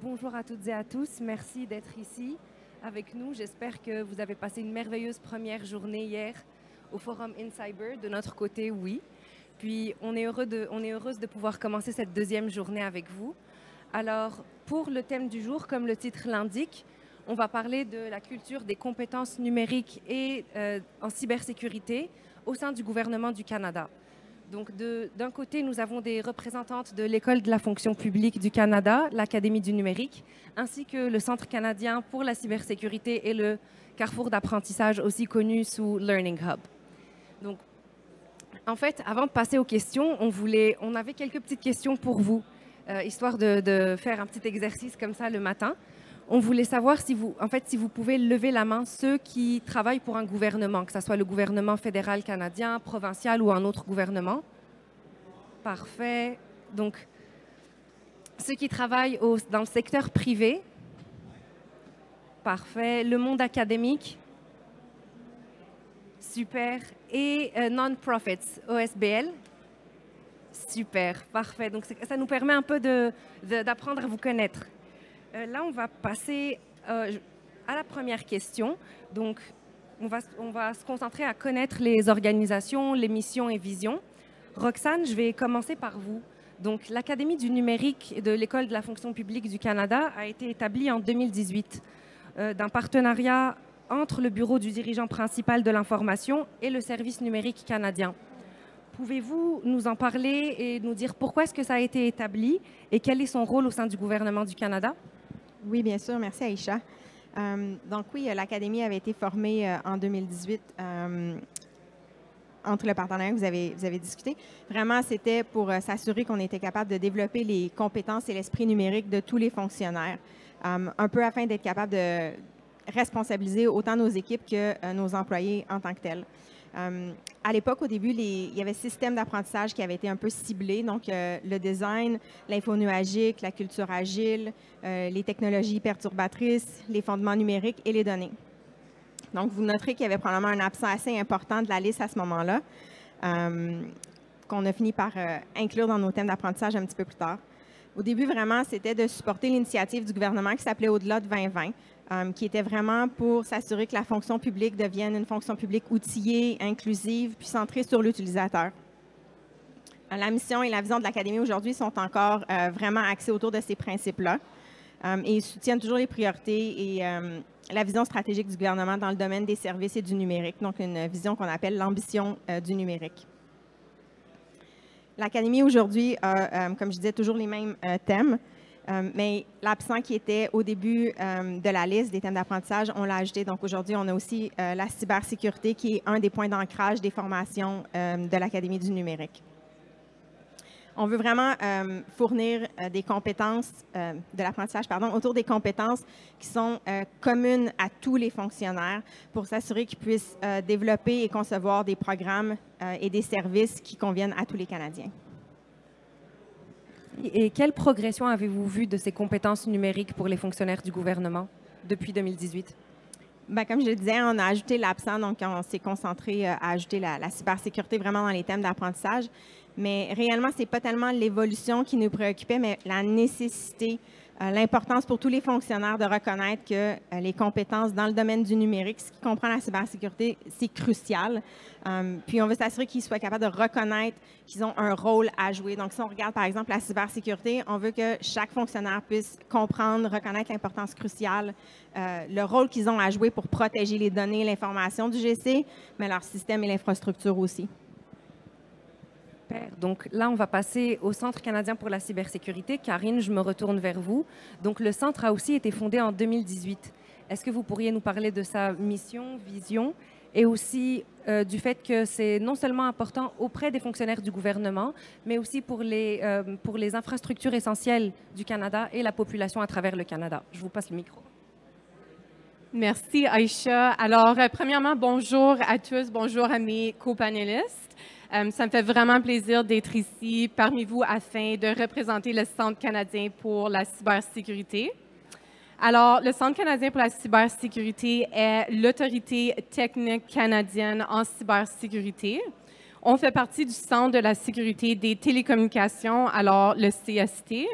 Bonjour à toutes et à tous, merci d'être ici avec nous. J'espère que vous avez passé une merveilleuse première journée hier au Forum InCyber. De notre côté, oui. Puis on est heureuse de pouvoir commencer cette deuxième journée avec vous. Alors, pour le thème du jour, comme le titre l'indique, on va parler de la culture des compétences numériques et en cybersécurité au sein du gouvernement du Canada. Donc, d'un côté, nous avons des représentantes de l'École de la fonction publique du Canada, l'Académie du numérique, ainsi que le Centre canadien pour la cybersécurité et le carrefour d'apprentissage, aussi connu sous Learning Hub. Donc, en fait, avant de passer aux questions, on avait quelques petites questions pour vous, histoire de faire un petit exercice comme ça le matin. On voulait savoir si vous pouvez lever la main ceux qui travaillent pour un gouvernement, que ce soit le gouvernement fédéral canadien, provincial ou un autre gouvernement. Parfait. Donc, ceux qui travaillent dans le secteur privé. Parfait. Le monde académique. Super. Et non-profits, OSBL. Super. Parfait. Donc, ça nous permet un peu d'apprendre à vous connaître. Là, on va passer à la première question. Donc, on va se concentrer à connaître les organisations, les missions et visions. Roxane, je vais commencer par vous. Donc, l'Académie du numérique de l'École de la fonction publique du Canada a été établie en 2018 d'un partenariat entre le Bureau du dirigeant principal de l'information et le Service numérique canadien. Pouvez-vous nous en parler et nous dire pourquoi est-ce que ça a été établi et quel est son rôle au sein du gouvernement du Canada? Oui, bien sûr. Merci, Aïcha. Donc oui, l'Académie avait été formée en 2018 entre le partenariat que vous avez discuté. Vraiment, c'était pour s'assurer qu'on était capable de développer les compétences et l'esprit numérique de tous les fonctionnaires, un peu afin d'être capable de responsabiliser autant nos équipes que nos employés en tant que tels. À l'époque, au début, il y avait 6 systèmes d'apprentissage qui avaient été un peu ciblés. Donc, le design, l'info nuagique, la culture agile, les technologies perturbatrices, les fondements numériques et les données. Donc, vous noterez qu'il y avait probablement un absent assez important de la liste à ce moment-là, qu'on a fini par inclure dans nos thèmes d'apprentissage un petit peu plus tard. Au début, vraiment, c'était de supporter l'initiative du gouvernement qui s'appelait Au-delà de 2020, qui était vraiment pour s'assurer que la fonction publique devienne une fonction publique outillée, inclusive, puis centrée sur l'utilisateur. La mission et la vision de l'Académie aujourd'hui sont encore vraiment axées autour de ces principes-là et ils soutiennent toujours les priorités et la vision stratégique du gouvernement dans le domaine des services et du numérique, donc une vision qu'on appelle l'ambition du numérique. L'Académie aujourd'hui a, comme je disais, toujours les mêmes thèmes, mais l'absent qui était au début de la liste des thèmes d'apprentissage, on l'a ajouté. Donc aujourd'hui, on a aussi la cybersécurité qui est un des points d'ancrage des formations de l'Académie du numérique. On veut vraiment fournir des compétences, de l'apprentissage, pardon, autour des compétences qui sont communes à tous les fonctionnaires pour s'assurer qu'ils puissent développer et concevoir des programmes et des services qui conviennent à tous les Canadiens. Et quelle progression avez-vous vue de ces compétences numériques pour les fonctionnaires du gouvernement depuis 2018? Bien, comme je le disais, on a ajouté l'absent, donc on s'est concentré à ajouter la cybersécurité vraiment dans les thèmes d'apprentissage. Mais réellement, ce n'est pas tellement l'évolution qui nous préoccupait, mais la nécessité, l'importance pour tous les fonctionnaires de reconnaître que les compétences dans le domaine du numérique, ce qui comprend la cybersécurité, c'est crucial. Puis on veut s'assurer qu'ils soient capables de reconnaître qu'ils ont un rôle à jouer. Donc, si on regarde par exemple la cybersécurité, on veut que chaque fonctionnaire puisse comprendre, reconnaître l'importance cruciale, le rôle qu'ils ont à jouer pour protéger les données et l'information du GC, mais leur système et l'infrastructure aussi. Donc là, on va passer au Centre canadien pour la cybersécurité. Karine, je me retourne vers vous. Donc le centre a aussi été fondé en 2018. Est-ce que vous pourriez nous parler de sa mission, vision et aussi du fait que c'est non seulement important auprès des fonctionnaires du gouvernement, mais aussi pour les infrastructures essentielles du Canada et la population à travers le Canada? Je vous passe le micro. Merci, Aïcha. Alors, premièrement, bonjour à tous, bonjour à mes copanélistes. Ça me fait vraiment plaisir d'être ici parmi vous afin de représenter le Centre canadien pour la cybersécurité. Alors, le Centre canadien pour la cybersécurité est l'autorité technique canadienne en cybersécurité. On fait partie du Centre de la sécurité des télécommunications, alors le CST,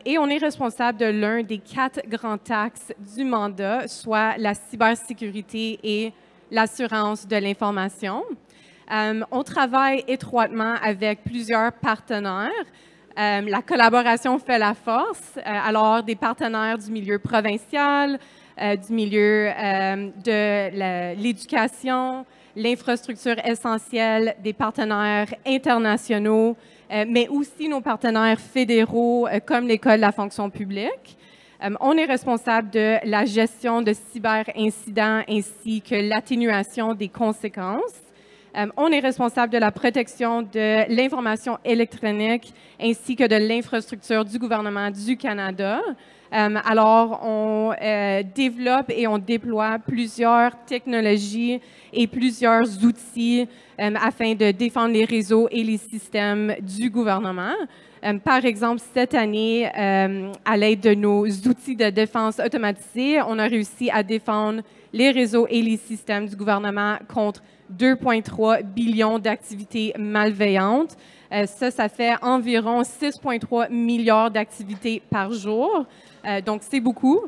et on est responsable de l'un des 4 grands axes du mandat, soit la cybersécurité et l'assurance de l'information. On travaille étroitement avec plusieurs partenaires. La collaboration fait la force, alors des partenaires du milieu provincial, du milieu de l'éducation, l'infrastructure essentielle, des partenaires internationaux, mais aussi nos partenaires fédéraux comme l'École de la fonction publique. On est responsable de la gestion de cyberincidents ainsi que l'atténuation des conséquences. On est responsable de la protection de l'information électronique ainsi que de l'infrastructure du gouvernement du Canada. Alors, on développe et on déploie plusieurs technologies et plusieurs outils afin de défendre les réseaux et les systèmes du gouvernement. Par exemple, cette année, à l'aide de nos outils de défense automatisés, on a réussi à défendre les réseaux et les systèmes du gouvernement contre 2,3 billions d'activités malveillantes. Ça fait environ 6,3 milliards d'activités par jour. Donc, c'est beaucoup.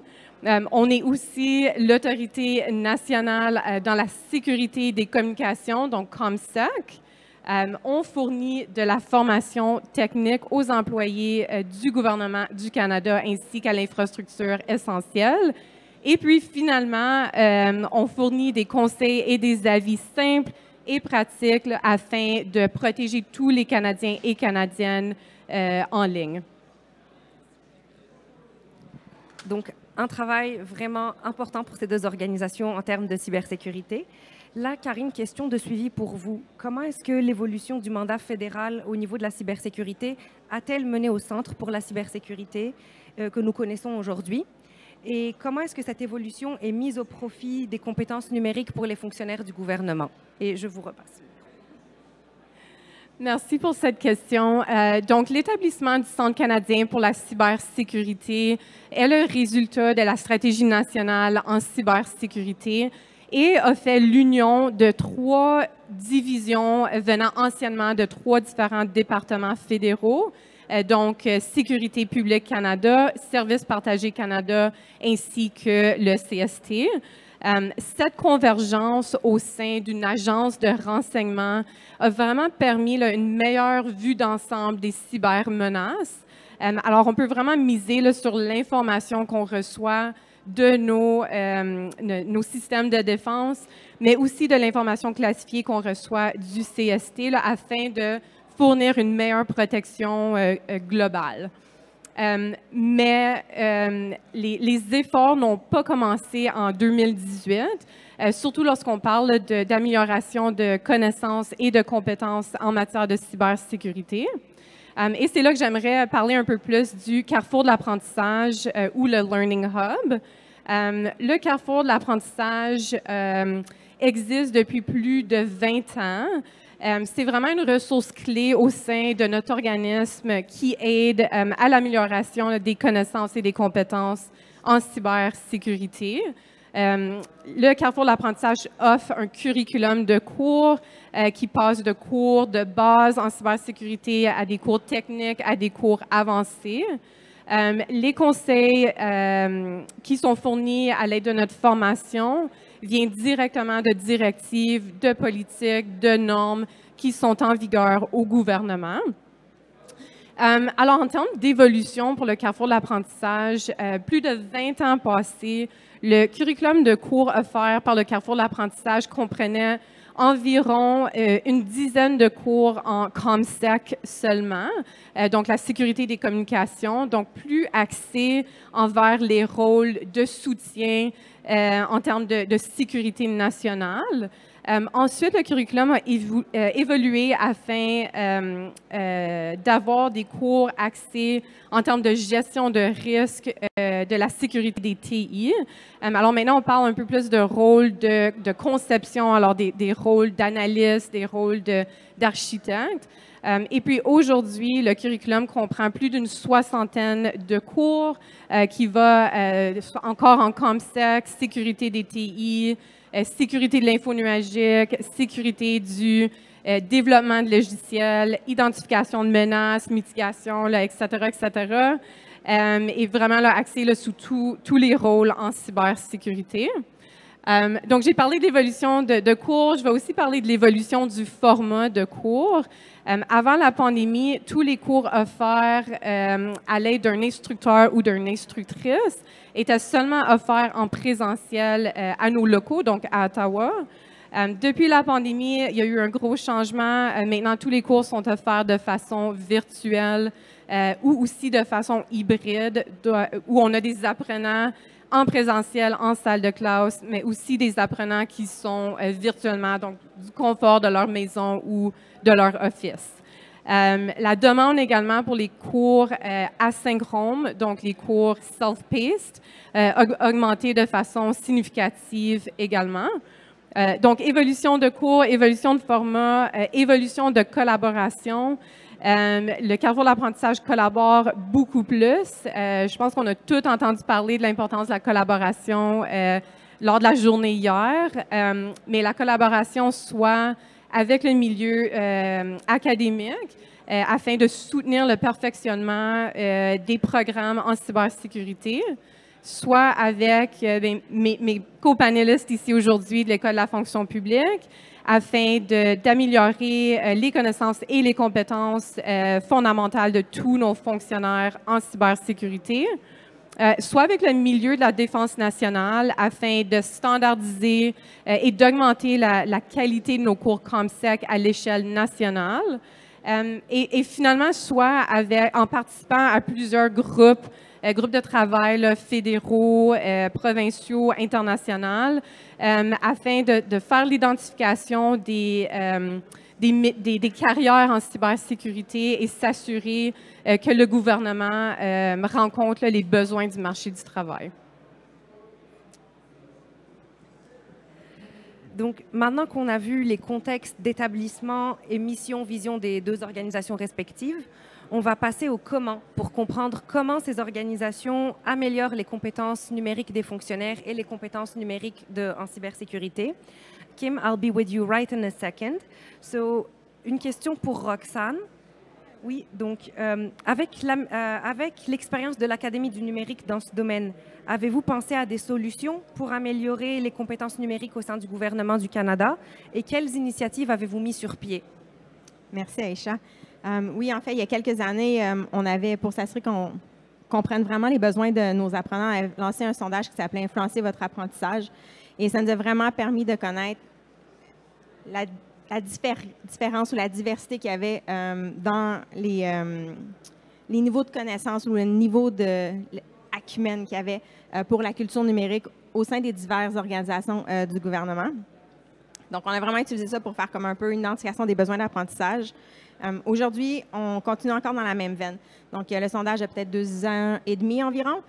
On est aussi l'autorité nationale dans la sécurité des communications, donc ComSec. On fournit de la formation technique aux employés du gouvernement du Canada ainsi qu'à l'infrastructure essentielle. Et puis, finalement, on fournit des conseils et des avis simples et pratiques là, afin de protéger tous les Canadiens et Canadiennes en ligne. Donc, un travail vraiment important pour ces 2 organisations en termes de cybersécurité. Là, Karine, question de suivi pour vous. Comment est-ce que l'évolution du mandat fédéral au niveau de la cybersécurité a-t-elle mené au Centre pour la cybersécurité que nous connaissons aujourd'hui? Et comment est-ce que cette évolution est mise au profit des compétences numériques pour les fonctionnaires du gouvernement? Et je vous repasse. Merci pour cette question. Donc, l'établissement du Centre canadien pour la cybersécurité est le résultat de la stratégie nationale en cybersécurité et a fait l'union de 3 divisions venant anciennement de 3 différents départements fédéraux, donc Sécurité publique Canada, Services partagés Canada, ainsi que le CST. Cette convergence au sein d'une agence de renseignement a vraiment permis là, une meilleure vue d'ensemble des cybermenaces. Alors, on peut vraiment miser là, sur l'information qu'on reçoit de nos systèmes de défense, mais aussi de l'information classifiée qu'on reçoit du CST là, afin de fournir une meilleure protection globale. Mais les efforts n'ont pas commencé en 2018, surtout lorsqu'on parle d'amélioration de connaissances et de compétences en matière de cybersécurité. Et c'est là que j'aimerais parler un peu plus du Carrefour de l'apprentissage ou le Learning Hub. Le Carrefour de l'apprentissage existe depuis plus de 20 ans. C'est vraiment une ressource clé au sein de notre organisme qui aide à l'amélioration des connaissances et des compétences en cybersécurité. Le Carrefour de l'apprentissage offre un curriculum de cours qui passe de cours de base en cybersécurité à des cours techniques, à des cours avancés. Les conseils qui sont fournis à l'aide de notre formation viennent directement de directives, de politiques, de normes qui sont en vigueur au gouvernement. Alors, en termes d'évolution pour le Carrefour de l'apprentissage, plus de 20 ans passés, le curriculum de cours offert par le Carrefour de l'apprentissage comprenait environ une dizaine de cours en ComSec seulement, donc la sécurité des communications, donc plus axé envers les rôles de soutien en termes de sécurité nationale. Ensuite, le curriculum a évolué afin d'avoir des cours axés en termes de gestion de risque de la sécurité des TI. Alors maintenant, on parle un peu plus de rôle de conception, alors des rôles d'analyste, des rôles d'architecte. Et puis aujourd'hui, le curriculum comprend plus d'une 60aine de cours qui va encore en ComSec, sécurité des TI, sécurité de l'info nuagique, sécurité du développement de logiciels, identification de menaces, mitigation, là, etc., etc. Et vraiment là, axé là, sous tous les rôles en cybersécurité. Donc, j'ai parlé de l'évolution de cours. Je vais aussi parler de l'évolution du format de cours. Avant la pandémie, tous les cours offerts à l'aide d'un instructeur ou d'une instructrice étaient seulement offerts en présentiel à nos locaux, donc à Ottawa. Depuis la pandémie, il y a eu un gros changement. Maintenant, tous les cours sont offerts de façon virtuelle ou aussi de façon hybride, où on a des apprenants en présentiel, en salle de classe, mais aussi des apprenants qui sont virtuellement, donc du confort de leur maison ou de leur office. La demande également pour les cours asynchrones, donc les cours self-paced, a augmenté de façon significative également. Donc, évolution de cours, évolution de format, évolution de collaboration. Le Carrefour de l'apprentissage collabore beaucoup plus. Je pense qu'on a tous entendu parler de l'importance de la collaboration lors de la journée hier, mais la collaboration soit avec le milieu académique afin de soutenir le perfectionnement des programmes en cybersécurité, soit avec mes co-panélistes ici aujourd'hui de l'École de la fonction publique, afin d'améliorer les connaissances et les compétences fondamentales de tous nos fonctionnaires en cybersécurité, soit avec le milieu de la défense nationale, afin de standardiser et d'augmenter la qualité de nos cours ComSec à l'échelle nationale, et finalement, soit en participant à plusieurs groupes de travail là, fédéraux, provinciaux, internationaux, afin de faire l'identification des carrières en cybersécurité et s'assurer que le gouvernement rencontre là, les besoins du marché du travail. Donc, maintenant qu'on a vu les contextes d'établissement et mission, vision des deux organisations respectives, on va passer au comment pour comprendre comment ces organisations améliorent les compétences numériques des fonctionnaires et les compétences numériques en cybersécurité. Kim, I'll be with you right in a second. So, une question pour Roxane. Oui, donc avec l'expérience de l'Académie du numérique dans ce domaine, avez-vous pensé à des solutions pour améliorer les compétences numériques au sein du gouvernement du Canada et quelles initiatives avez-vous mis sur pied? Merci, Aïcha. Oui, en fait, il y a quelques années, on avait, pour s'assurer qu'on comprenne vraiment les besoins de nos apprenants, lancé un sondage qui s'appelait « Influencer votre apprentissage ». Et ça nous a vraiment permis de connaître la différence ou la diversité qu'il y avait dans les niveaux de connaissances ou le niveau d'acumen qu'il y avait pour la culture numérique au sein des diverses organisations du gouvernement. Donc, on a vraiment utilisé ça pour faire comme un peu une identification des besoins d'apprentissage. Aujourd'hui, on continue encore dans la même veine. Donc, le sondage a peut-être 2 ans et demi environ.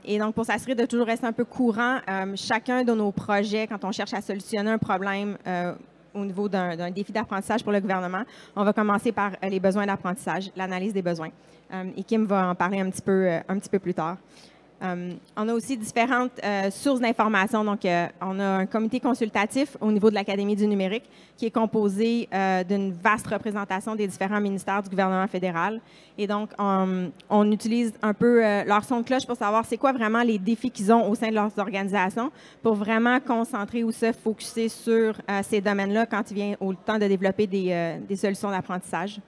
Et donc, pour s'assurer de toujours rester un peu courant, chacun de nos projets, quand on cherche à solutionner un problème au niveau d'un défi d'apprentissage pour le gouvernement, on va commencer par les besoins d'apprentissage, l'analyse des besoins. Et Kim va en parler un petit peu plus tard. On a aussi différentes sources d'informations. Donc, on a un comité consultatif au niveau de l'Académie du numérique qui est composé d'une vaste représentation des différents ministères du gouvernement fédéral. Et donc, on utilise un peu leur son de cloche pour savoir c'est quoi vraiment les défis qu'ils ont au sein de leurs organisations pour vraiment concentrer ou se focusser sur ces domaines-là quand il vient au temps de développer des solutions d'apprentissage.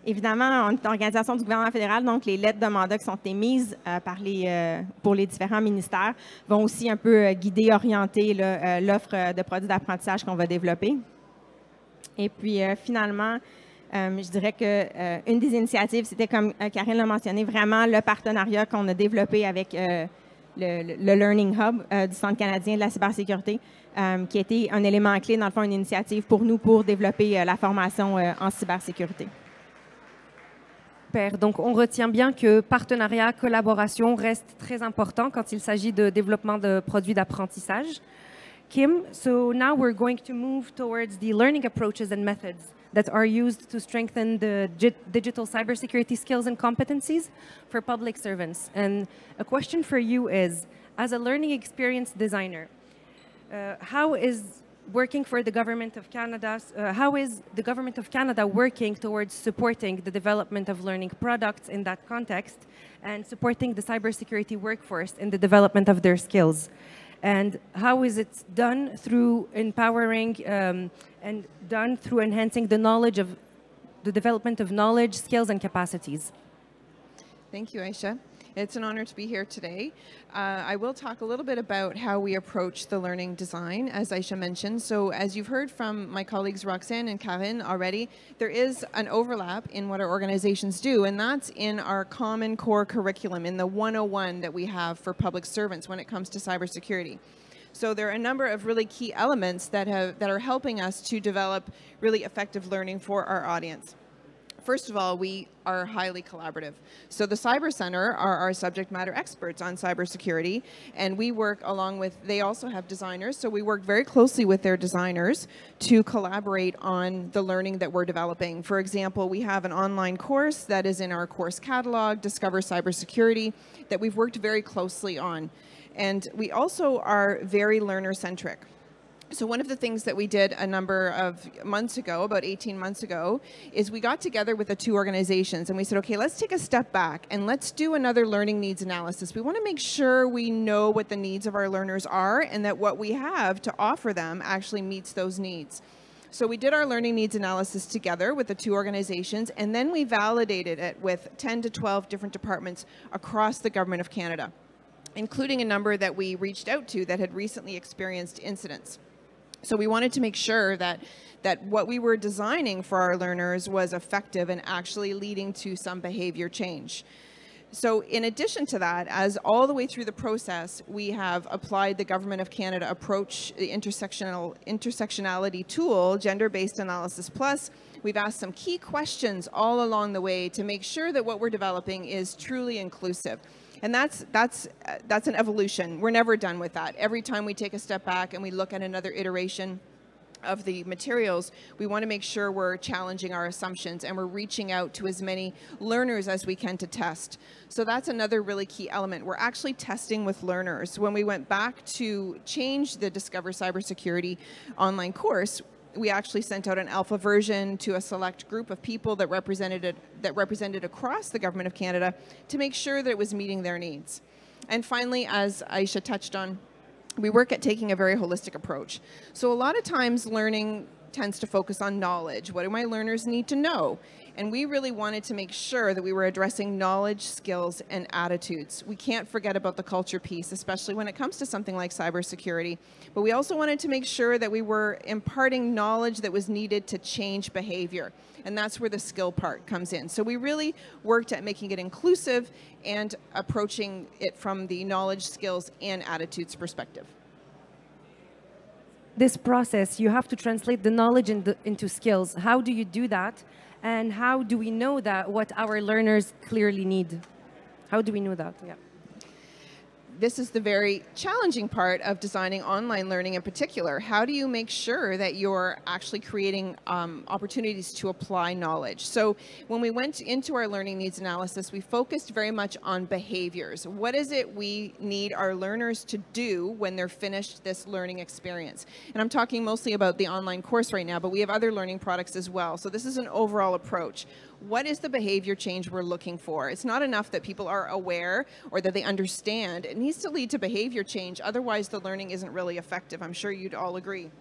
Évidemment, on est une organisation du gouvernement fédéral, donc les lettres de mandat qui sont émises pour les différents ministères vont aussi un peu guider, orienter l'offre de produits d'apprentissage qu'on va développer. Et puis, finalement, je dirais qu'une des initiatives, c'était, comme Karine l'a mentionné, vraiment le partenariat qu'on a développé avec le Learning Hub du Centre canadien de la cybersécurité, qui a été un élément clé, dans le fond, une initiative pour nous pour développer la formation en cybersécurité. Donc, on retient bien que partenariat, collaboration reste très important quand il s'agit de développement de produits d'apprentissage. Kim, so now we're going to move towards the learning approaches and methods that are used to strengthen the digital cybersecurity skills and competencies for public servants. And a question for you is, as a learning experience designer, how is working for the Government of Canada, how is the Government of Canada working towards supporting the development of learning products in that context and supporting the cybersecurity workforce in the development of their skills? And how is it done through empowering and done through enhancing the knowledge of the development of knowledge, skills, and capacities? Thank you, Aisha. It's an honor to be here today. I will talk a little bit about how we approach the learning design, as Aisha mentioned. So as you've heard from my colleagues Roxanne and Karine already, there is an overlap in what our organizations do, and that's in our common core curriculum, in the 101 that we have for public servants when it comes to cybersecurity. So there are a number of really key elements that are helping us to develop really effective learning for our audience. First of all, we are highly collaborative. So the Cyber Center are our subject matter experts on cybersecurity, and we work along with, they also have designers, so we work very closely with their designers to collaborate on the learning that we're developing. For example, we have an online course that is in our course catalog, Discover Cybersecurity, that we've worked very closely on. And we also are very learner-centric. So one of the things that we did a number of months ago, about 18 months ago, is we got together with the two organizations and we said, okay, let's take a step back and let's do another learning needs analysis. We want to make sure we know what the needs of our learners are and that what we have to offer them actually meets those needs. So we did our learning needs analysis together with the two organizations, and then we validated it with 10 to 12 different departments across the Government of Canada, including a number that we reached out to that had recently experienced incidents. So we wanted to make sure that what we were designing for our learners was effective and actually leading to some behavior change. So in addition to that, as all the way through the process, we have applied the Government of Canada approach, the intersectionality tool, Gender-Based Analysis Plus. We've asked some key questions all along the way to make sure that what we're developing is truly inclusive. And that's an evolution. We're never done with that. Every time we take a step back and we look at another iteration of the materials, we want to make sure we're challenging our assumptions and we're reaching out to as many learners as we can to test. So that's another really key element. We're actually testing with learners. When we went back to change the Discover Cybersecurity online course, we actually sent out an alpha version to a select group of people that represented across the Government of Canada to make sure that it was meeting their needs. And finally, as Aisha touched on, we work at taking a very holistic approach. So a lot of times learning tends to focus on knowledge. What do my learners need to know? And we really wanted to make sure that we were addressing knowledge, skills, and attitudes. We can't forget about the culture piece, especially when it comes to something like cybersecurity. But we also wanted to make sure that we were imparting knowledge that was needed to change behavior. And that's where the skill part comes in. So we really worked at making it inclusive and approaching it from the knowledge, skills, and attitudes perspective. This process, you have to translate the knowledge into skills. How do you do that? And how do we know that what our learners clearly need? How do we know that? Yeah. This is the very challenging part of designing online learning in particular. How do you make sure that you're actually creating opportunities to apply knowledge? So when we went into our learning needs analysis, we focused very much on behaviors. What is it we need our learners to do when they're finished this learning experience? And I'm talking mostly about the online course right now, but we have other learning products as well. So this is an overall approach. What is the behavior change we're looking for? It's not enough that people are aware or that they understand. It needs to lead to behavior change. Otherwise, the learning isn't really effective. I'm sure you'd all agree.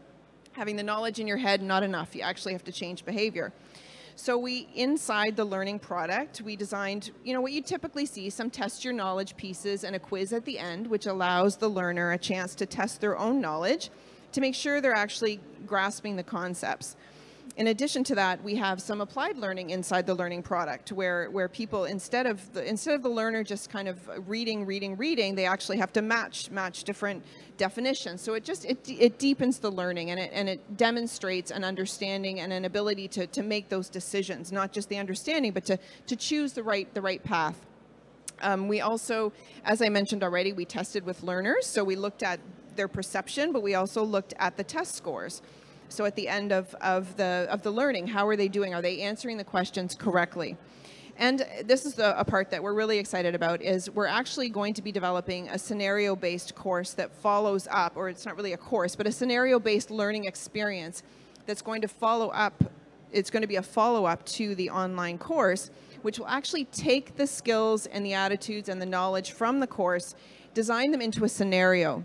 Having the knowledge in your head, not enough. You actually have to change behavior. So we, inside the learning product, we designed, what you typically see, some test your knowledge pieces and a quiz at the end, which allows the learner a chance to test their own knowledge to make sure they're actually grasping the concepts. In addition to that, we have some applied learning inside the learning product where people, instead of the learner just kind of reading, they actually have to match different definitions. So it deepens the learning and it demonstrates an understanding and an ability to make those decisions, not just the understanding, but to choose the right path. We also, as I mentioned already, we tested with learners. So we looked at their perception, but we also looked at the test scores. So at the end of the learning, how are they doing? Are they answering the questions correctly? And this is a part that we're really excited about, is we're actually going to be developing a scenario-based course that follows up, or it's not really a course, but a scenario-based learning experience that's going to follow up. It's going to be a follow-up to the online course, which will actually take the skills and the attitudes and the knowledge from the course, design them into a scenario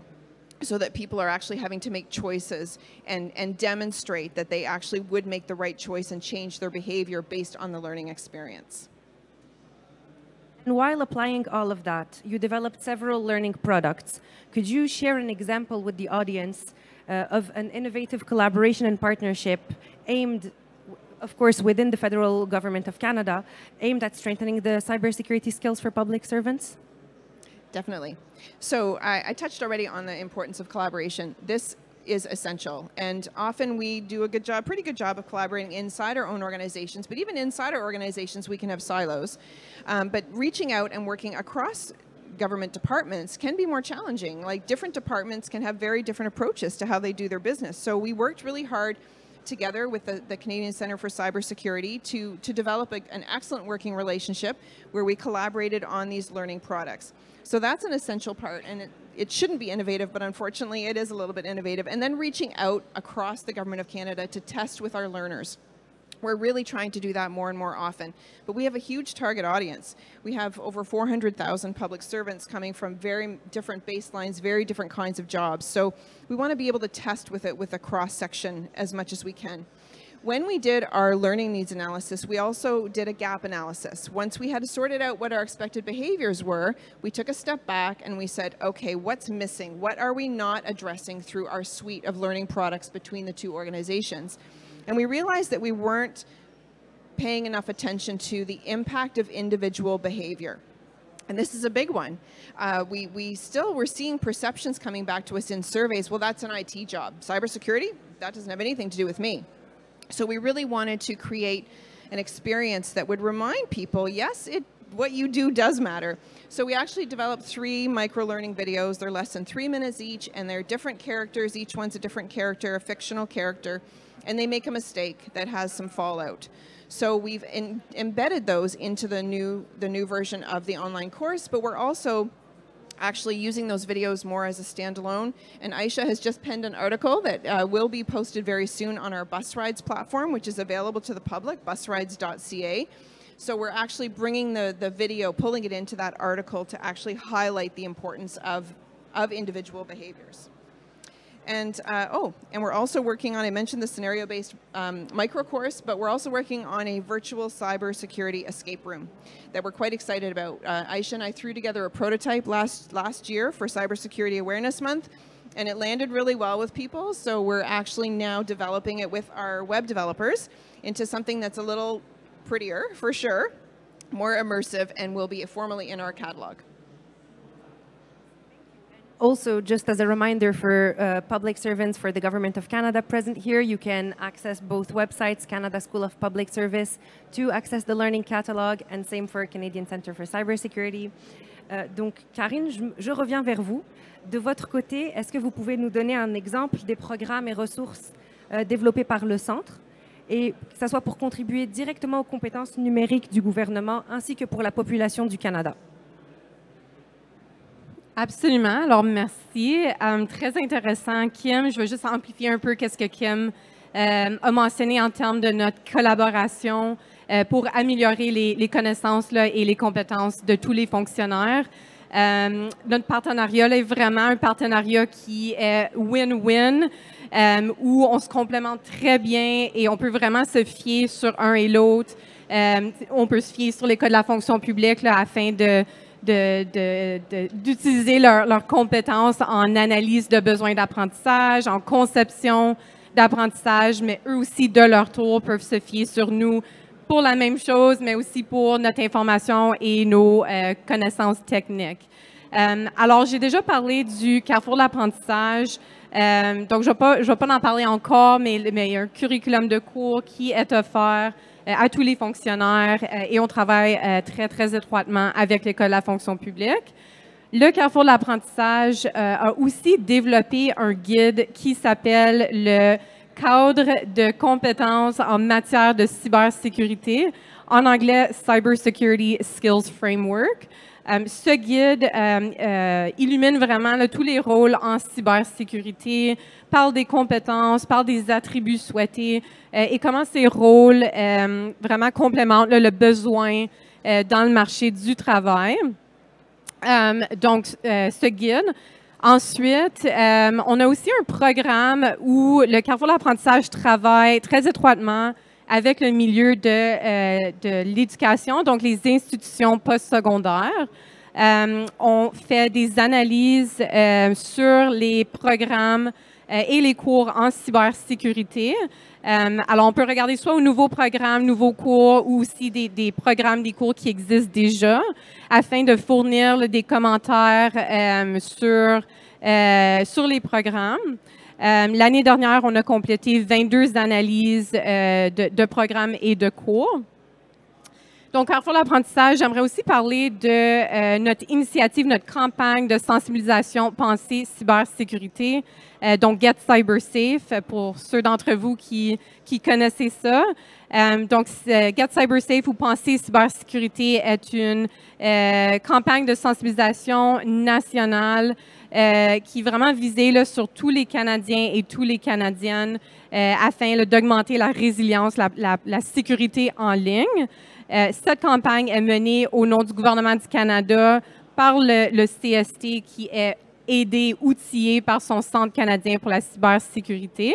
so that people are actually having to make choices and demonstrate that they actually would make the right choice and change their behavior based on the learning experience. And while applying all of that, you developed several learning products. Could you share an example with the audience of an innovative collaboration and partnership aimed, of course, within the federal government of Canada, aimed at strengthening the cybersecurity skills for public servants? Definitely. So I touched already on the importance of collaboration. This is essential, and often we do a good job, pretty good job of collaborating inside our own organizations, but even inside our organizations we can have silos. But reaching out and working across government departments can be more challenging. Like, different departments can have very different approaches to how they do their business. So we worked really hard together with the Canadian Centre for Cybersecurity to develop an excellent working relationship where we collaborated on these learning products. So that's an essential part, and it shouldn't be innovative, but unfortunately it is a little bit innovative. And then reaching out across the Government of Canada to test with our learners. We're really trying to do that more and more often. But we have a huge target audience. We have over 400,000 public servants coming from very different baselines, very different kinds of jobs. So we want to be able to test with it with a cross-section as much as we can. When we did our learning needs analysis, we also did a gap analysis. Once we had sorted out what our expected behaviors were, we took a step back and we said, okay, what's missing? What are we not addressing through our suite of learning products between the two organizations? And we realized that we weren't paying enough attention to the impact of individual behavior. And this is a big one. We're seeing perceptions coming back to us in surveys. Well, that's an IT job. Cybersecurity, that doesn't have anything to do with me. So we really wanted to create an experience that would remind people, yes, what you do does matter. So we actually developed 3 micro-learning videos. They're less than 3 minutes each, and they're different characters. Each one's a different character, a fictional character, and they make a mistake that has some fallout. So we've embedded those into the new version of the online course, but we're also actually using those videos more as a standalone. And Aisha has just penned an article that will be posted very soon on our Bus Rides platform, which is available to the public, busrides.ca. So we're actually bringing the video, pulling it into that article to actually highlight the importance of individual behaviors. And we're also working on, I mentioned the scenario-based micro course, but we're also working on a virtual cybersecurity escape room that we're quite excited about. Aisha and I threw together a prototype last year for Cybersecurity Awareness Month, and it landed really well with people. So we're actually now developing it with our web developers into something that's a little prettier, for sure, more immersive, and will be formally in our catalog. Also, just as a reminder for public servants for the Government of Canada present here, you can access both websites, Canada School of Public Service, to access the learning catalog, and same for Canadian Centre for Cybersecurity. Donc, Karine, je reviens vers vous. De votre côté, est-ce que vous pouvez nous donner un exemple des programmes et ressources développés par le Centre, et que ce soit pour contribuer directement aux compétences numériques du gouvernement ainsi que pour la population du Canada? Absolument. Alors, merci. Très intéressant, Kim. Je veux juste amplifier un peu ce que Kim a mentionné en termes de notre collaboration pour améliorer les connaissances là, et les compétences de tous les fonctionnaires. Notre partenariat là, est vraiment un partenariat qui est win-win, où on se complémente très bien et on peut vraiment se fier sur un et l'autre. On peut se fier sur les cas de la fonction publique là, afin d'utiliser leurs compétences en analyse de besoins d'apprentissage, en conception d'apprentissage, mais eux aussi, de leur tour, peuvent se fier sur nous pour la même chose, mais aussi pour notre information et nos connaissances techniques. Alors, j'ai déjà parlé du Carrefour de l'apprentissage, donc je ne vais pas en parler encore, mais il y a un curriculum de cours qui est offert à tous les fonctionnaires et on travaille très, très étroitement avec l'École de la fonction publique. Le Carrefour de l'apprentissage a aussi développé un guide qui s'appelle le Cadre de compétences en matière de cybersécurité. en anglais Cyber Security Skills Framework. Ce guide illumine vraiment là, tous les rôles en cybersécurité, parle des compétences, parle des attributs souhaités et comment ces rôles vraiment complémentent là, le besoin dans le marché du travail. Donc, ce guide. Ensuite, on a aussi un programme où le Carrefour de l'apprentissage travaille très étroitement avec le milieu de l'éducation, donc les institutions postsecondaires. On fait des analyses sur les programmes et les cours en cybersécurité. Alors, on peut regarder soit aux nouveaux programmes, nouveaux cours, ou aussi des programmes, des cours qui existent déjà, afin de fournir là, des commentaires sur les programmes. L'année dernière, on a complété 22 analyses de programmes et de cours. Donc, Carrefour de l'apprentissage, j'aimerais aussi parler de notre initiative, notre campagne de sensibilisation Pensée cybersécurité, donc Get Cyber Safe, pour ceux d'entre vous qui connaissez ça. Donc, Get Cyber Safe ou Pensée cybersécurité est une campagne de sensibilisation nationale qui est vraiment visée là, sur tous les Canadiens et toutes les Canadiennes afin d'augmenter la résilience, la sécurité en ligne. Cette campagne est menée au nom du gouvernement du Canada par le CST qui est aidé, outillé par son Centre canadien pour la cybersécurité.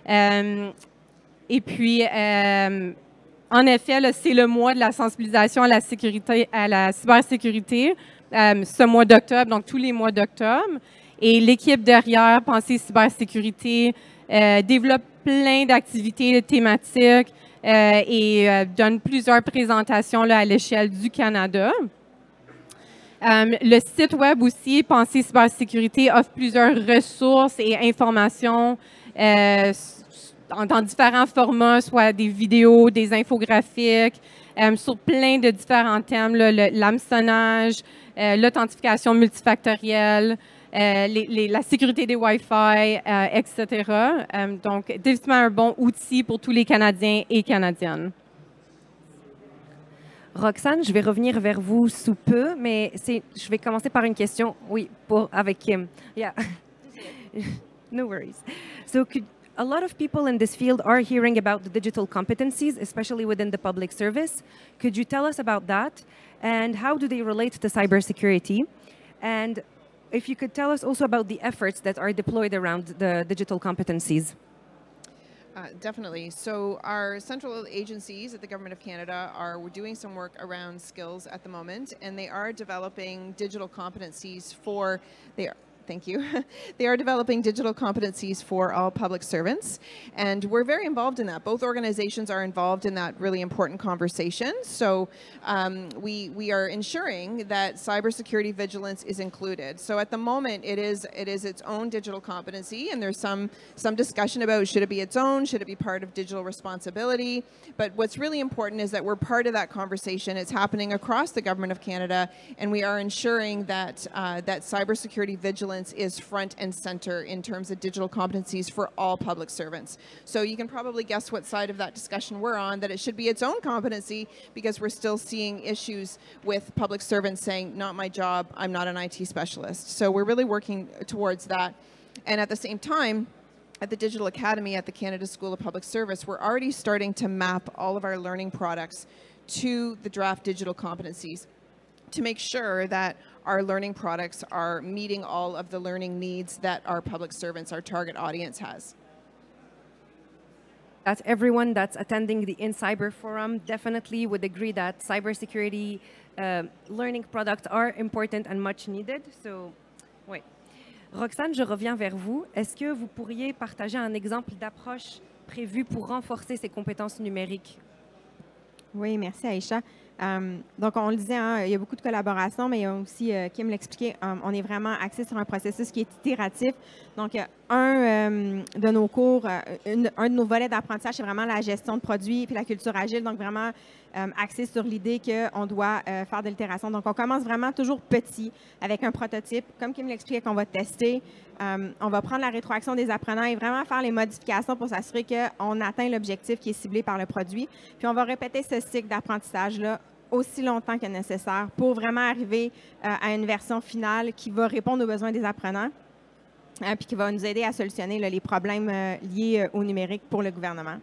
Et puis, en effet, c'est le mois de la sensibilisation à la cybersécurité, ce mois d'octobre, donc tous les mois d'octobre. Et l'équipe derrière Pensée cybersécurité développe plein d'activités thématiques et donne plusieurs présentations là, à l'échelle du Canada. Le site web aussi, Pensée cybersécurité, offre plusieurs ressources et informations dans différents formats, soit des vidéos, des infographiques, sur plein de différents thèmes, l'hameçonnage, l'authentification multifactorielle, la sécurité des Wi-Fi, etc. Donc, définitivement un bon outil pour tous les Canadiens et Canadiennes. Roxane, je vais revenir vers vous sous peu, mais je vais commencer par une question, oui, avec Kim. Yeah. No worries. So a lot of people in this field are hearing about the digital competencies, especially within the public service. Could you tell us about that? And how do they relate to cybersecurity? And if you could tell us also about the efforts that are deployed around the digital competencies. Definitely. So our central agencies at the Government of Canada are doing some work around skills at the moment, and they are developing digital competencies for Thank you. They are developing digital competencies for all public servants, and we're very involved in that. Both organizations are involved in that really important conversation. So we are ensuring that cybersecurity vigilance is included. So at the moment, it is its own digital competency, and there's some discussion about should it be its own, should it be part of digital responsibility. But what's really important is that we're part of that conversation. It's happening across the Government of Canada, and we are ensuring that that cybersecurity vigilance is front and center in terms of digital competencies for all public servants. So you can probably guess what side of that discussion we're on, that it should be its own competency, because we're still seeing issues with public servants saying, not my job, I'm not an IT specialist. So we're really working towards that. And at the same time, at the Digital Academy at the Canada School of Public Service, we're already starting to map all of our learning products to the draft digital competencies to make sure that our learning products are meeting all of the learning needs that our public servants, our target audience, has. That everyone that's attending the InCyber Forum definitely would agree that cybersecurity learning products are important and much needed. So, oui. Roxane, je reviens vers vous. Est-ce que vous pourriez partager un exemple d'approche prévue pour renforcer ces compétences numériques? Oui, merci Aïcha. Donc, on le disait, hein, il y a beaucoup de collaboration, mais il y a aussi, Kim l'expliquait, on est vraiment axé sur un processus qui est itératif. Donc, un de nos cours, un de nos volets d'apprentissage, c'est vraiment la gestion de produits puis la culture agile. Donc, vraiment axé sur l'idée qu'on doit faire de l'itération. Donc, on commence vraiment toujours petit avec un prototype, comme Kim l'expliquait, qu'on va tester. On va prendre la rétroaction des apprenants et vraiment faire les modifications pour s'assurer qu'on atteint l'objectif qui est ciblé par le produit. Puis, on va répéter ce cycle d'apprentissage-là aussi longtemps que nécessaire pour vraiment arriver à une version finale qui va répondre aux besoins des apprenants puis qui va nous aider à solutionner les problèmes liés au numérique pour le gouvernement.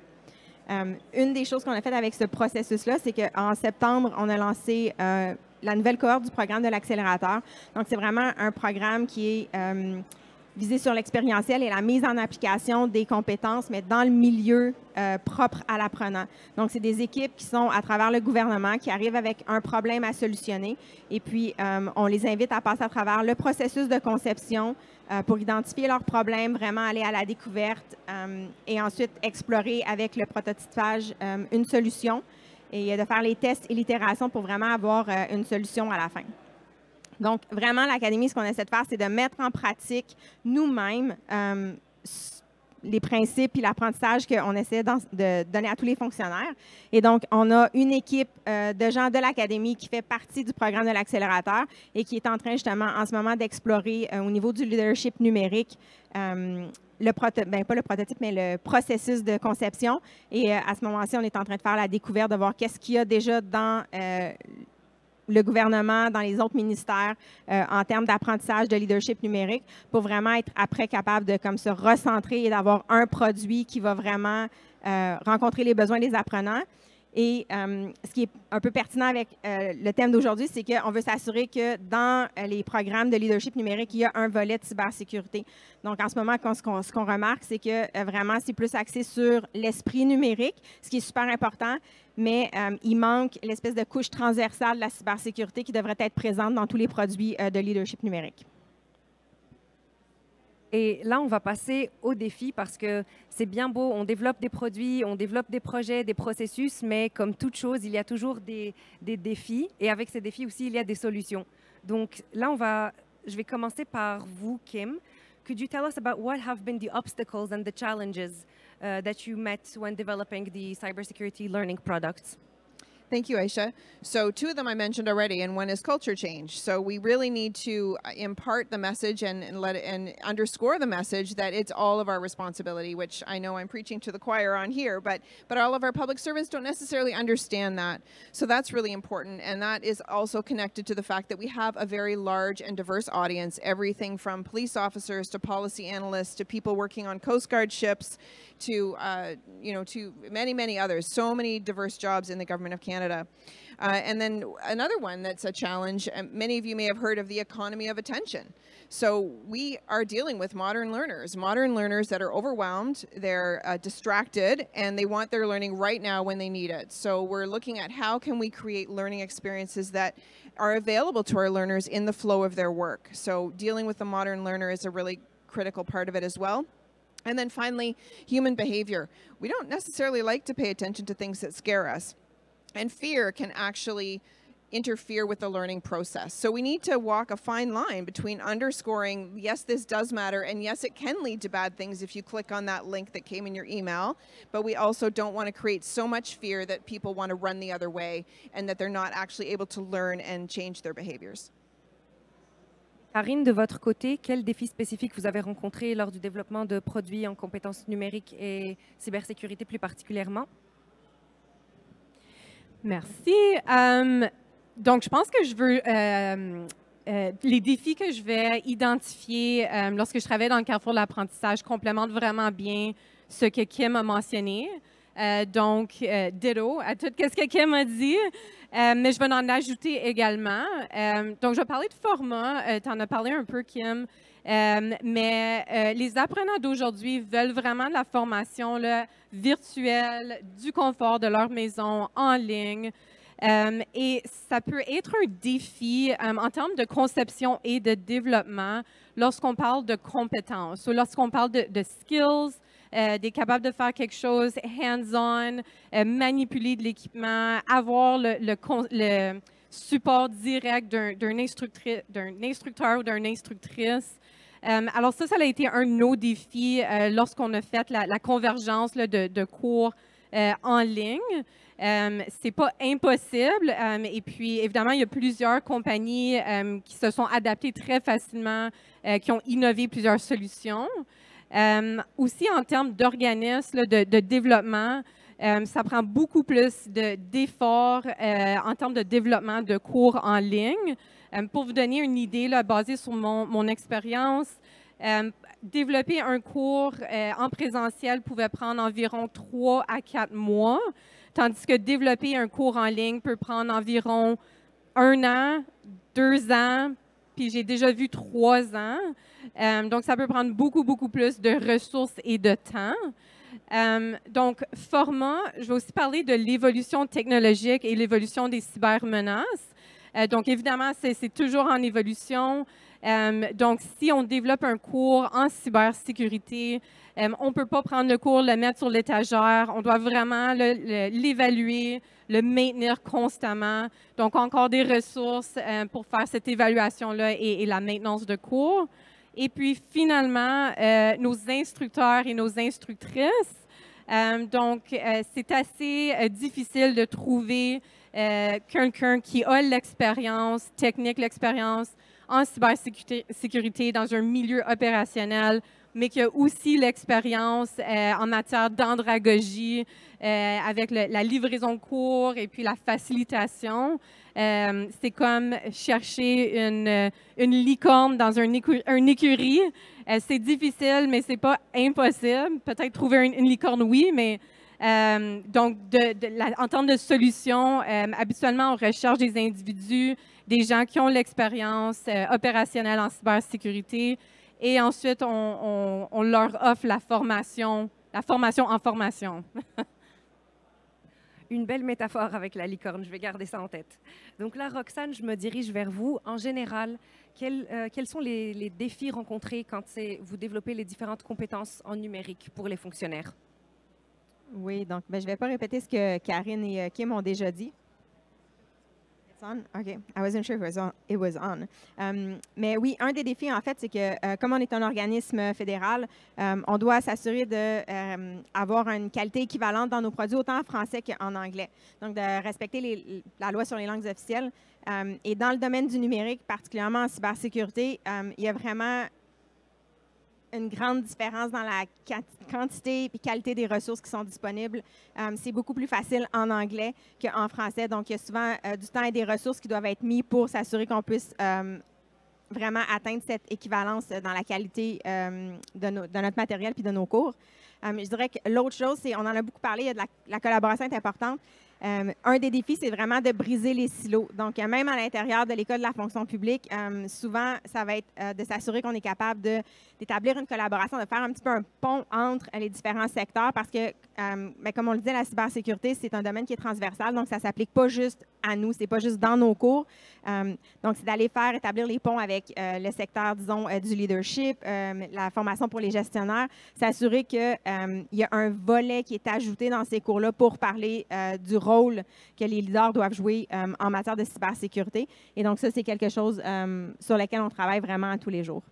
Une des choses qu'on a faites avec ce processus-là, c'est qu'en septembre, on a lancé la nouvelle cohorte du programme de l'accélérateur. Donc, c'est vraiment un programme qui est visé sur l'expérientiel et la mise en application des compétences, mais dans le milieu propre à l'apprenant. Donc, c'est des équipes qui sont à travers le gouvernement, qui arrivent avec un problème à solutionner. Et puis, on les invite à passer à travers le processus de conception pour identifier leurs problèmes, vraiment aller à la découverte et ensuite explorer avec le prototypage une solution et de faire les tests et l'itération pour vraiment avoir une solution à la fin. Donc, vraiment, l'Académie, ce qu'on essaie de faire, c'est de mettre en pratique nous-mêmes les principes et l'apprentissage qu'on essaie de donner à tous les fonctionnaires. Et donc, on a une équipe de gens de l'Académie qui fait partie du programme de l'accélérateur et qui est en train, justement, en ce moment, d'explorer au niveau du leadership numérique pas le prototype, mais le processus de conception. Et à ce moment-ci, on est en train de faire la découverte, de voir qu'est-ce qu'il y a déjà dans le gouvernement, dans les autres ministères, en termes d'apprentissage de leadership numérique, pour vraiment être après capable de comme se recentrer et d'avoir un produit qui va vraiment rencontrer les besoins des apprenants. Et ce qui est un peu pertinent avec le thème d'aujourd'hui, c'est qu'on veut s'assurer que dans les programmes de leadership numérique, il y a un volet de cybersécurité. Donc, en ce moment, ce qu'on remarque, c'est que vraiment, c'est plus axé sur l'esprit numérique, ce qui est super important, mais il manque l'espèce de couche transversale de la cybersécurité qui devrait être présente dans tous les produits de leadership numérique. Et là, on va passer au défi parce que c'est bien beau, on développe des produits, on développe des projets, des processus, mais comme toute chose, il y a toujours des défis. Et avec ces défis aussi, il y a des solutions. Donc là, je vais commencer par vous, Kim. Could you tell us about what have been the obstacles and the challenges that you met when developing the cybersecurity learning products? Thank you, Aisha. So 2 of them I mentioned already, and one is culture change. So we really need to impart the message and underscore the message that it's all of our responsibility, which I know I'm preaching to the choir on here, but all of our public servants don't necessarily understand that. So that's really important, and that is also connected to the fact that we have a very large and diverse audience, everything from police officers to policy analysts to people working on Coast Guard ships to to many, many others. So many diverse jobs in the government of Canada. And then another one that's a challenge, many of you may have heard of the economy of attention. So we are dealing with modern learners that are overwhelmed, they're distracted, and they want their learning right now when they need it. So we're looking at how can we create learning experiences that are available to our learners in the flow of their work. So dealing with the modern learner is a really critical part of it as well. And then finally, human behavior. We don't necessarily like to pay attention to things that scare us. And fear can actually interfere with the learning process. So we need to walk a fine line between underscoring, yes, this does matter, and yes, it can lead to bad things if you click on that link that came in your email, but we also don't want to create so much fear that people want to run the other way and that they're not actually able to learn and change their behaviors. Karine, de votre côté, quels défis spécifiques vous avez rencontrés lors du développement de produits en compétences numériques et cybersécurité plus particulièrement? Merci. Donc, je pense que je veux les défis que je vais identifier lorsque je travaille dans le carrefour de l'apprentissage complémentent vraiment bien ce que Kim a mentionné. Donc, ditto à tout ce que Kim a dit, mais je vais en ajouter également. Donc, je vais parler de format. Tu en as parlé un peu, Kim. Mais les apprenants d'aujourd'hui veulent vraiment de la formation là, virtuelle, du confort de leur maison, en ligne. Et ça peut être un défi en termes de conception et de développement lorsqu'on parle de compétences ou lorsqu'on parle de skills, d'être capable de faire quelque chose hands-on, manipuler de l'équipement, avoir le support direct d'un instructeur ou d'une instructrice. Alors ça a été un de nos défis lorsqu'on a fait la convergence là, de cours en ligne. C'est pas impossible. Et puis, évidemment, il y a plusieurs compagnies qui se sont adaptées très facilement, qui ont innové plusieurs solutions. Aussi, en termes d'organismes de développement, ça prend beaucoup plus d'efforts en termes de développement de cours en ligne. Pour vous donner une idée, là, basée sur mon expérience, développer un cours en présentiel pouvait prendre environ 3 à 4 mois, tandis que développer un cours en ligne peut prendre environ 1 an, 2 ans, puis j'ai déjà vu 3 ans. Donc, ça peut prendre beaucoup, beaucoup plus de ressources et de temps. Donc, format, je vais aussi parler de l'évolution technologique et l'évolution des cybermenaces. Donc, évidemment, c'est toujours en évolution. Donc, si on développe un cours en cybersécurité, on ne peut pas prendre le cours, le mettre sur l'étagère. On doit vraiment l'évaluer, le maintenir constamment. Donc, encore des ressources pour faire cette évaluation-là et la maintenance de cours. Et puis, finalement, nos instructeurs et nos instructrices. Donc, c'est assez difficile de trouver quelqu'un qui a l'expérience technique, l'expérience en cybersécurité dans un milieu opérationnel, mais qui a aussi l'expérience en matière d'andragogie avec la livraison de cours et puis la facilitation. C'est comme chercher une licorne dans une écurie. C'est difficile, mais c'est pas impossible. Peut-être trouver une licorne, oui, mais donc, en termes de solutions, habituellement, on recherche des individus, des gens qui ont l'expérience opérationnelle en cybersécurité, et ensuite, on leur offre la formation en formation. Une belle métaphore avec la licorne, je vais garder ça en tête. Donc là, Roxane, je me dirige vers vous. En général, quels sont les défis rencontrés quand vous développez les différentes compétences en numérique pour les fonctionnaires? Oui, donc je ne vais pas répéter ce que Karine et Kim ont déjà dit. It's on? OK. I wasn't sure it was on. Mais oui, un des défis, en fait, c'est que comme on est un organisme fédéral, on doit s'assurer d'avoir une qualité équivalente dans nos produits, autant en français qu'en anglais. Donc, de respecter la loi sur les langues officielles. Et dans le domaine du numérique, particulièrement en cybersécurité, il y a vraiment une grande différence dans la quantité et qualité des ressources qui sont disponibles. C'est beaucoup plus facile en anglais qu'en français. Donc, il y a souvent du temps et des ressources qui doivent être mis pour s'assurer qu'on puisse vraiment atteindre cette équivalence dans la qualité de notre matériel puis de nos cours. Je dirais que l'autre chose, c'est, on en a beaucoup parlé, il y a la collaboration est importante. Un des défis, c'est vraiment de briser les silos. Donc, même à l'intérieur de l'École de la fonction publique, souvent, ça va être de s'assurer qu'on est capable d'établir une collaboration, de faire un petit peu un pont entre les différents secteurs parce que, comme on le disait, la cybersécurité, c'est un domaine qui est transversal, donc ça ne s'applique pas juste à nous, c'est pas juste dans nos cours. Donc, c'est d'aller établir les ponts avec le secteur, disons, du leadership, la formation pour les gestionnaires, s'assurer qu'il y a un volet qui est ajouté dans ces cours-là pour parler du rôle que les leaders doivent jouer en matière de cybersécurité. Et donc, ça, c'est quelque chose sur lequel on travaille vraiment tous les jours.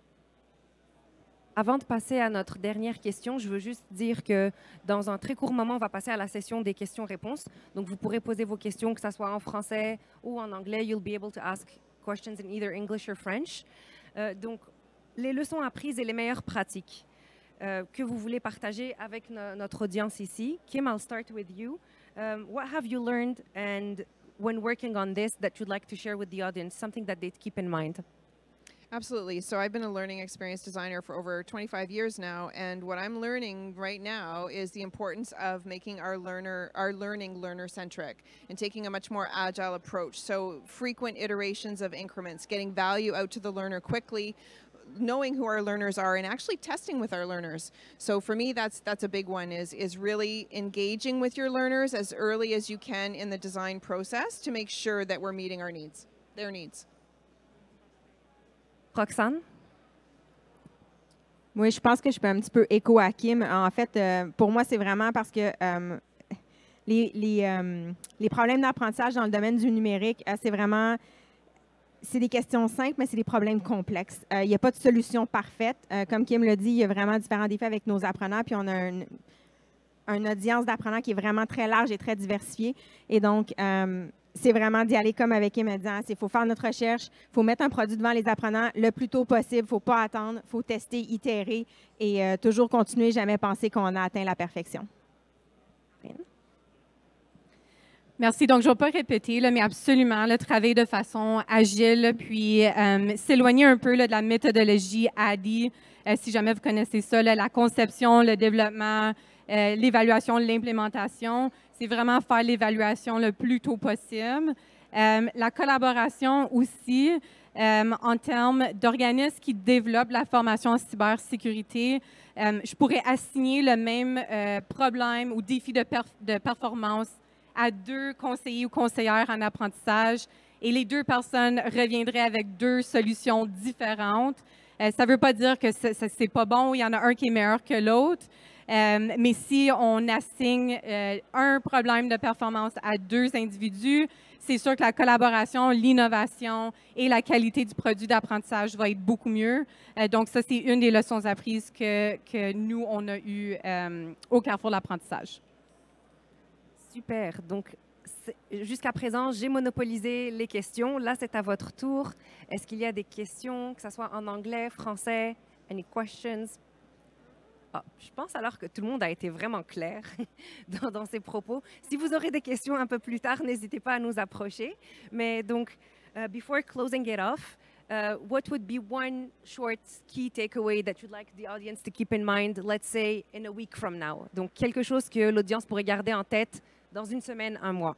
Avant de passer à notre dernière question, je veux juste dire que dans un très court moment, on va passer à la session des questions-réponses. Donc, vous pourrez poser vos questions, que ce soit en français ou en anglais. You'll be able to ask questions in either English or French. Donc, les leçons apprises et les meilleures pratiques que vous voulez partager avec notre audience ici. Kim, I'll start with you. What have you learned and when working on this that you'd like to share with the audience, something that they'd keep in mind? Absolutely. So I've been a learning experience designer for over 25 years now, and what I'm learning right now is the importance of making our learning learner-centric and taking a much more agile approach. So frequent iterations of increments, getting value out to the learner quickly, knowing who our learners are and actually testing with our learners. So for me, that's a big one, is really engaging with your learners as early as you can in the design process to make sure that we're meeting their needs. Roxane? Oui, je pense que je fais un petit peu écho à Kim. En fait, pour moi, c'est vraiment parce que les problèmes d'apprentissage dans le domaine du numérique, c'est des questions simples, mais c'est des problèmes complexes. Il n'y a pas de solution parfaite. Comme Kim l'a dit, il y a vraiment différents défis avec nos apprenants, puis on a une audience d'apprenants qui est vraiment très large et très diversifiée. Et donc, c'est vraiment d'y aller comme avec Kim a dit, il faut faire notre recherche, il faut mettre un produit devant les apprenants le plus tôt possible, il ne faut pas attendre, il faut tester, itérer et toujours continuer, jamais penser qu'on a atteint la perfection. Merci. Donc, je ne vais pas répéter, là, mais absolument, travailler de façon agile, puis s'éloigner un peu là, de la méthodologie ADDIE. Si jamais vous connaissez ça, là, la conception, le développement, l'évaluation, l'implémentation, c'est vraiment faire l'évaluation le plus tôt possible. La collaboration aussi, en termes d'organismes qui développent la formation en cybersécurité, je pourrais assigner le même problème ou défi de performance à 2 conseillers ou conseillères en apprentissage et les 2 personnes reviendraient avec 2 solutions différentes. Ça ne veut pas dire que c'est pas bon, il y en a un qui est meilleur que l'autre, mais si on assigne un problème de performance à 2 individus, c'est sûr que la collaboration, l'innovation et la qualité du produit d'apprentissage va être beaucoup mieux. Donc ça, c'est une des leçons apprises que nous, on a eues au Carrefour de l'apprentissage. Super. Donc, jusqu'à présent, j'ai monopolisé les questions. Là, c'est à votre tour. Est-ce qu'il y a des questions, que ce soit en anglais, français? Any questions? Ah, je pense alors que tout le monde a été vraiment clair dans ses propos. Si vous aurez des questions un peu plus tard, n'hésitez pas à nous approcher. Mais donc, before closing it off, what would be one short key takeaway that you'd like the audience to keep in mind, let's say, in a week from now? Donc, quelque chose que l'audience pourrait garder en tête dans une semaine, un mois.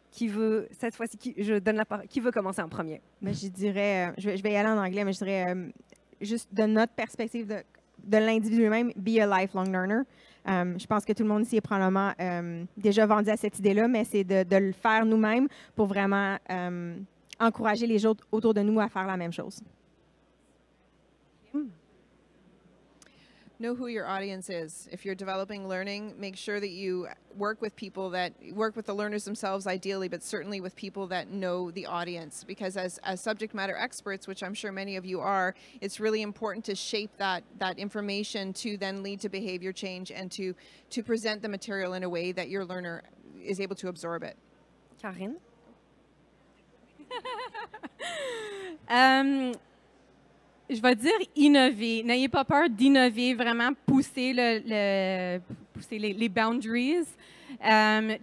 Qui veut, cette fois-ci, je donne la parole. Qui veut commencer en premier? Mais je dirais, je vais y aller en anglais, mais je dirais juste de notre perspective de l'individu lui-même, be a lifelong learner. Je pense que tout le monde ici est probablement déjà vendu à cette idée-là, mais c'est de le faire nous-mêmes pour vraiment encourager les autres autour de nous à faire la même chose. Know who your audience is. If you're developing learning, make sure that you work with the learners themselves ideally, but certainly with people that know the audience. Because as subject matter experts, which I'm sure many of you are, it's really important to shape that information to then lead to behavior change and to present the material in a way that your learner is able to absorb it. Karine? Je vais dire innover. N'ayez pas peur d'innover, vraiment pousser les boundaries.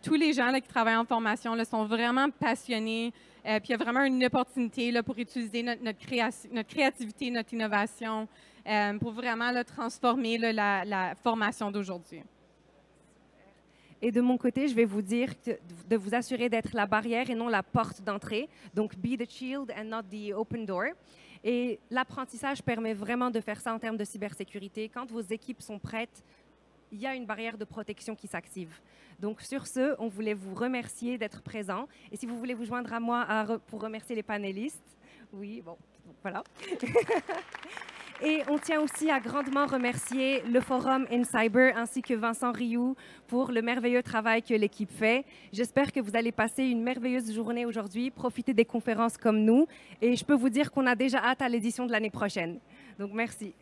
Tous les gens là, qui travaillent en formation là, sont vraiment passionnés. Puis il y a vraiment une opportunité là, pour utiliser notre créativité, notre innovation pour vraiment là, transformer là, la formation d'aujourd'hui. Et de mon côté, je vais vous dire de vous assurer d'être la barrière et non la porte d'entrée. Donc, be the shield and not the open door. Et l'apprentissage permet vraiment de faire ça en termes de cybersécurité. Quand vos équipes sont prêtes, il y a une barrière de protection qui s'active. Donc, sur ce, on voulait vous remercier d'être présents. Et si vous voulez vous joindre à moi pour remercier les panélistes, oui, bon, voilà. Et on tient aussi à grandement remercier le Forum InCyber ainsi que Vincent Rioux pour le merveilleux travail que l'équipe fait. J'espère que vous allez passer une merveilleuse journée aujourd'hui, profiter des conférences comme nous. Et je peux vous dire qu'on a déjà hâte à l'édition de l'année prochaine. Donc, merci.